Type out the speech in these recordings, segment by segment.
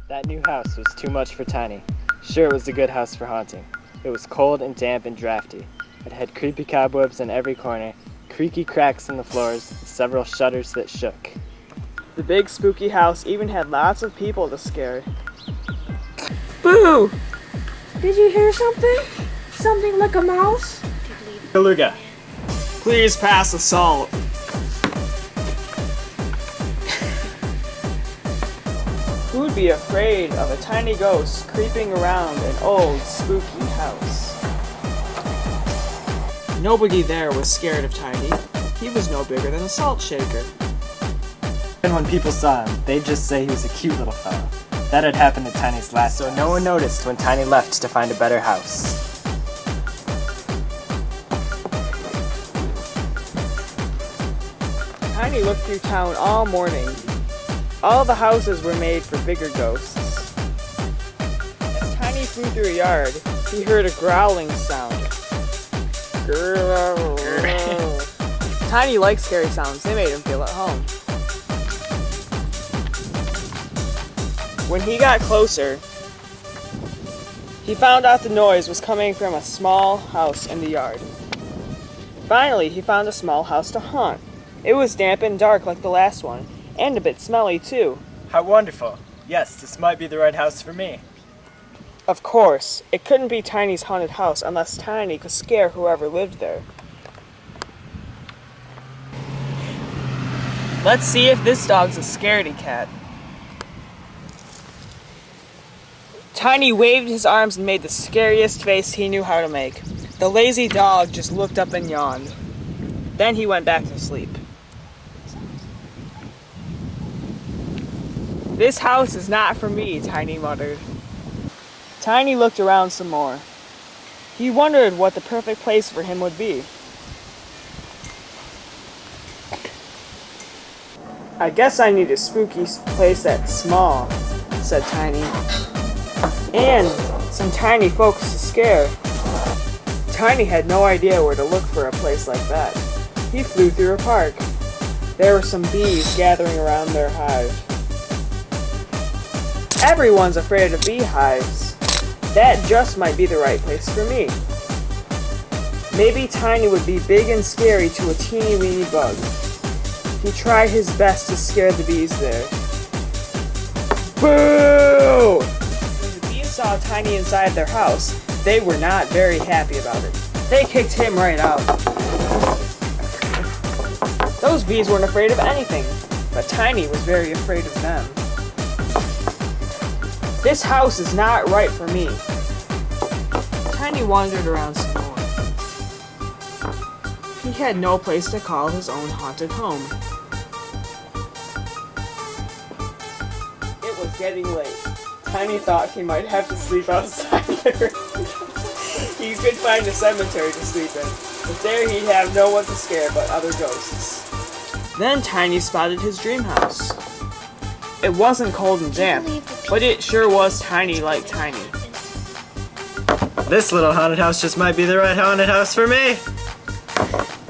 That new house was too much for Tiny. Sure, it was a good house for haunting. It was cold and damp and drafty. It had creepy cobwebs in every corner, creaky cracks in the floors, and several shutters that shook. The big spooky house even had lots of people to scare. Boo! Did you hear something? Something like a mouse? Beluga. Please pass the salt. Who'd be afraid of a tiny ghost creeping around an old spooky house? Nobody there was scared of Tiny. He was no bigger than a salt shaker. And when people saw him, they'd just say he was a cute little fellow. That had happened at Tiny's last house. So no one noticed when Tiny left to find a better house. Tiny looked through town all morning. All the houses were made for bigger ghosts. As Tiny flew through a yard, he heard a growling sound. Tiny liked scary sounds. They made him feel at home. When he got closer, he found out the noise was coming from a small house in the yard. Finally, he found a small house to haunt. It was damp and dark like the last one, and a bit smelly too. How wonderful. Yes, this might be the right house for me. Of course, it couldn't be Tiny's haunted house unless Tiny could scare whoever lived there. Let's see if this dog's a scaredy cat. Tiny waved his arms and made the scariest face he knew how to make. The lazy dog just looked up and yawned. Then he went back to sleep. This house is not for me, Tiny muttered. Tiny looked around some more. He wondered what the perfect place for him would be. I guess I need a spooky place that's small, said Tiny. And some tiny folks to scare. Tiny had no idea where to look for a place like that. He flew through a park. There were some bees gathering around their hive. Everyone's afraid of beehives. That just might be the right place for me. Maybe Tiny would be big and scary to a teeny weeny bug. He tried his best to scare the bees there. Boo! When the bees saw Tiny inside their house, they were not very happy about it. They kicked him right out. Those bees weren't afraid of anything, but Tiny was very afraid of them. This house is not right for me. Tiny wandered around some more. He had no place to call his own haunted home. It was getting late. Tiny thought he might have to sleep outside. He could find a cemetery to sleep in, but there he'd have no one to scare but other ghosts. Then Tiny spotted his dream house. It wasn't cold and damp, but it sure was tiny like Tiny. This little haunted house just might be the right haunted house for me.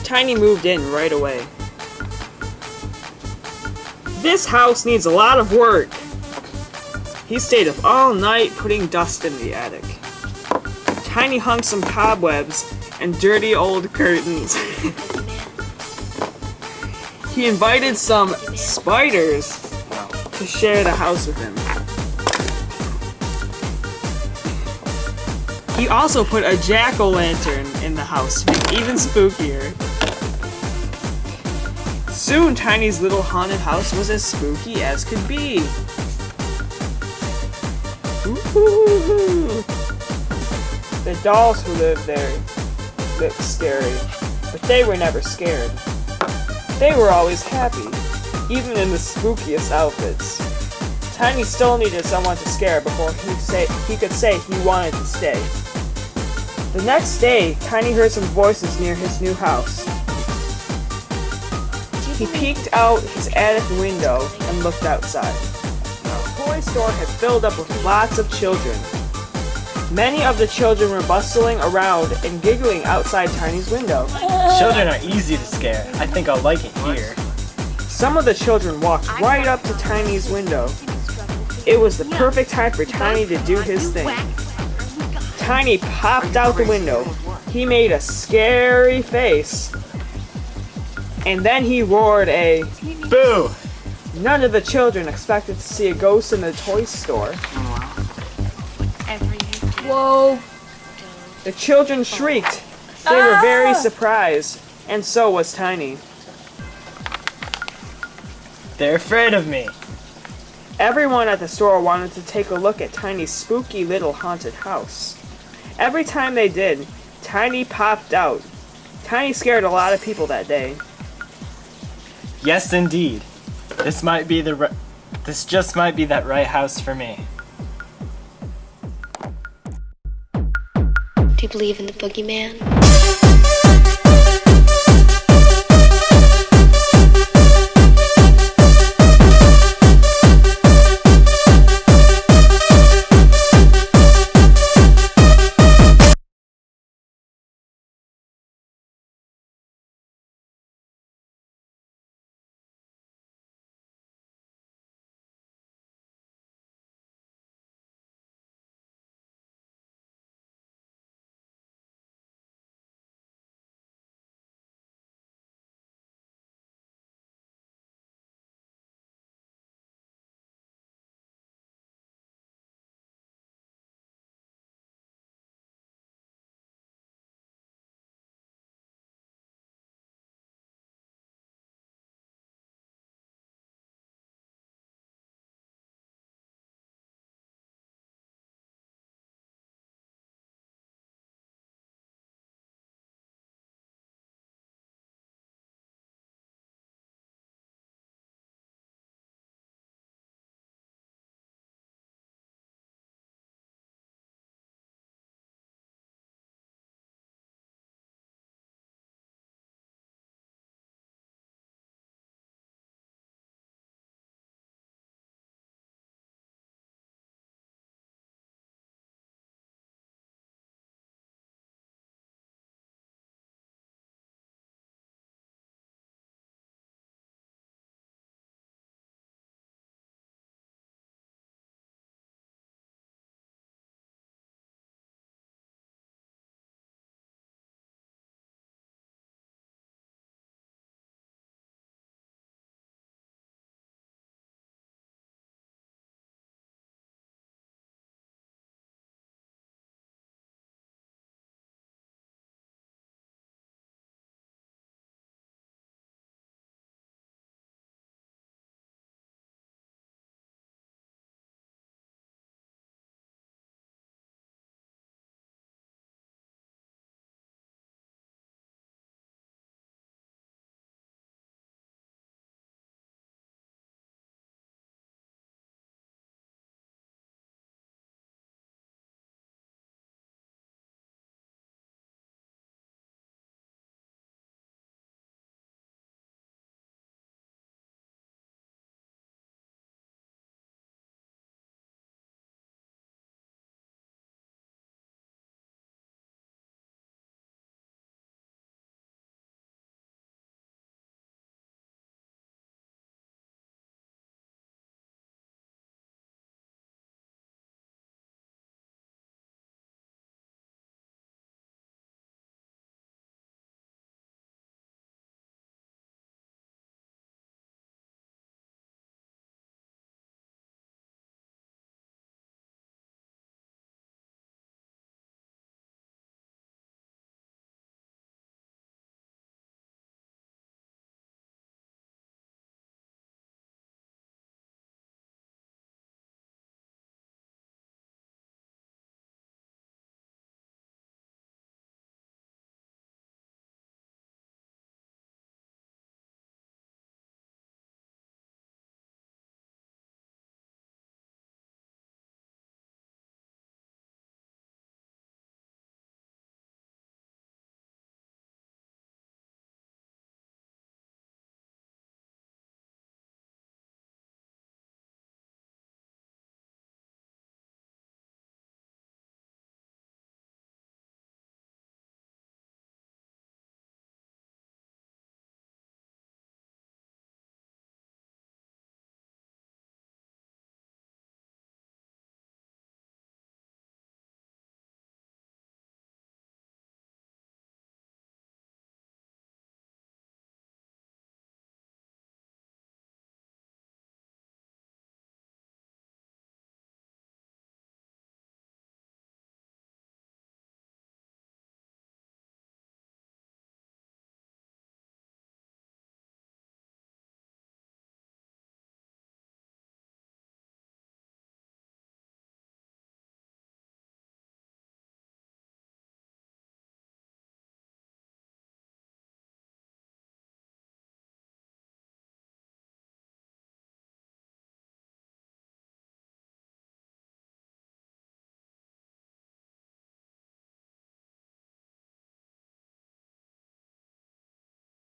Tiny moved in right away. This house needs a lot of work. He stayed up all night putting dust in the attic. Tiny hung some cobwebs and dirty old curtains. He invited some spiders to share the house with him. He also put a jack-o'-lantern in the house to make it even spookier. Soon Tiny's little haunted house was as spooky as could be. Ooh. The dolls who lived there looked scary, but they were never scared. They were always happy, even in the spookiest outfits. Tiny still needed someone to scare before he could say he wanted to stay. The next day, Tiny heard some voices near his new house. He peeked out his attic window and looked outside. The toy store had filled up with lots of children. Many of the children were bustling around and giggling outside Tiny's window. Children are easy to scare. I think I'll like it here. Some of the children walked right up to Tiny's window. It was the perfect time for Tiny to do his thing. Tiny popped out the window. He made a scary face. And then he roared a Boo! None of the children expected to see a ghost in the toy store. Whoa. The children shrieked. They were very surprised, and so was Tiny. They're afraid of me. Everyone at the store wanted to take a look at Tiny's spooky little haunted house. Every time they did, Tiny popped out. Tiny scared a lot of people that day. Yes, indeed. This just might be that right house for me. Do you believe in the boogeyman?